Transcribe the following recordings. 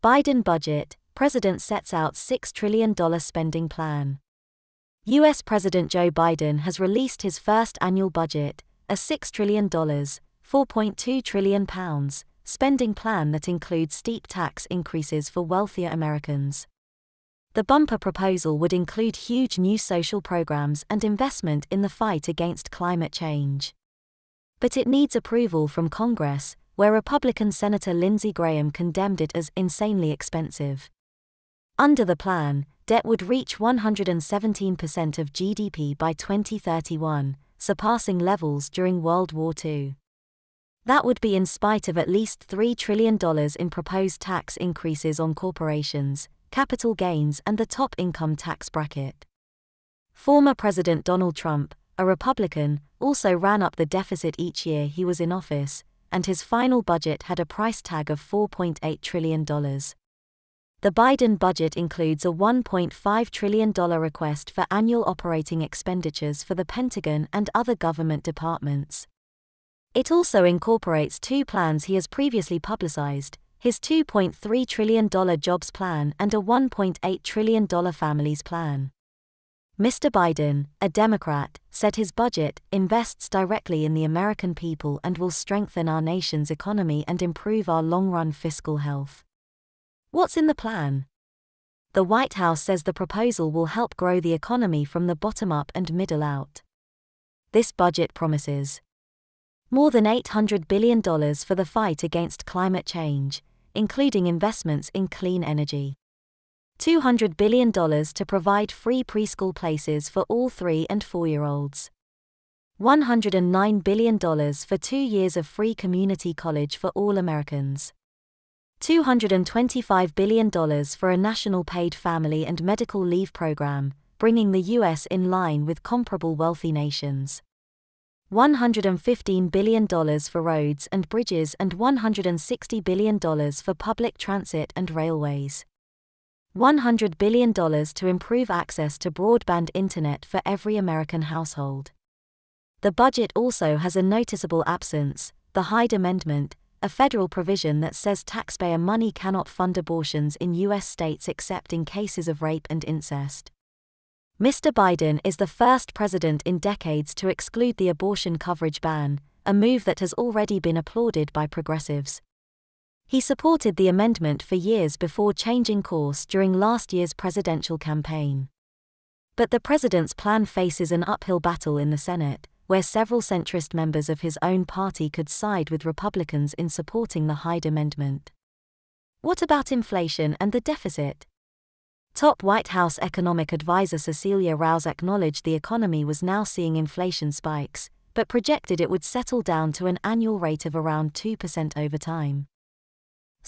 Biden budget, President sets out $6 trillion spending plan. U.S. President Joe Biden has released his first annual budget, a $6 trillion, £4.2 trillion, spending plan that includes steep tax increases for wealthier Americans. The bumper proposal would include huge new social programs and investment in the fight against climate change. But it needs approval from Congress, where Republican Senator Lindsey Graham condemned it as insanely expensive. Under the plan, debt would reach 117% of GDP by 2031, surpassing levels during World War II. That would be in spite of at least $3 trillion in proposed tax increases on corporations, capital gains, and the top income tax bracket. Former President Donald Trump, a Republican, also ran up the deficit each year he was in office, and his final budget had a price tag of $4.8 trillion. The Biden budget includes a $1.5 trillion request for annual operating expenditures for the Pentagon and other government departments. It also incorporates two plans he has previously publicized: his $2.3 trillion jobs plan and a $1.8 trillion families plan. Mr. Biden, a Democrat, said his budget invests directly in the American people and will strengthen our nation's economy and improve our long-run fiscal health. What's in the plan? The White House says the proposal will help grow the economy from the bottom up and middle out. This budget promises more than $800 billion for the fight against climate change, including investments in clean energy. $200 billion to provide free preschool places for all 3- and 4-year-olds. $109 billion for 2 years of free community college for all Americans. $225 billion for a national paid family and medical leave program, bringing the U.S. in line with comparable wealthy nations. $115 billion for roads and bridges and $160 billion for public transit and railways. $100 billion to improve access to broadband internet for every American household. The budget also has a noticeable absence: the Hyde Amendment, a federal provision that says taxpayer money cannot fund abortions in U.S. states except in cases of rape and incest. Mr. Biden is the first president in decades to exclude the abortion coverage ban, a move that has already been applauded by progressives. He supported the amendment for years before changing course during last year's presidential campaign. But the president's plan faces an uphill battle in the Senate, where several centrist members of his own party could side with Republicans in supporting the Hyde Amendment. What about inflation and the deficit? Top White House economic advisor Cecilia Rouse acknowledged the economy was now seeing inflation spikes, but projected it would settle down to an annual rate of around 2% over time.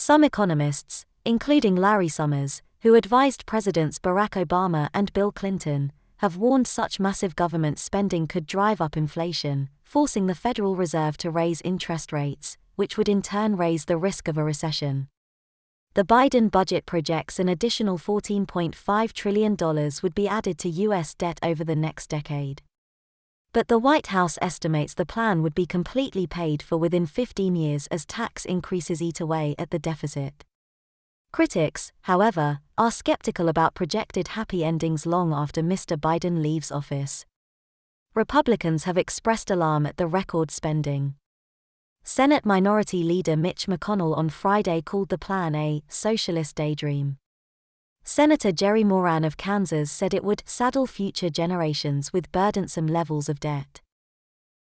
Some economists, including Larry Summers, who advised Presidents Barack Obama and Bill Clinton, have warned such massive government spending could drive up inflation, forcing the Federal Reserve to raise interest rates, which would in turn raise the risk of a recession. The Biden budget projects an additional $14.5 trillion would be added to U.S. debt over the next decade. But the White House estimates the plan would be completely paid for within 15 years as tax increases eat away at the deficit. Critics, however, are skeptical about projected happy endings long after Mr. Biden leaves office. Republicans have expressed alarm at the record spending. Senate Minority Leader Mitch McConnell on Friday called the plan a socialist daydream. Senator Jerry Moran of Kansas said it would saddle future generations with burdensome levels of debt.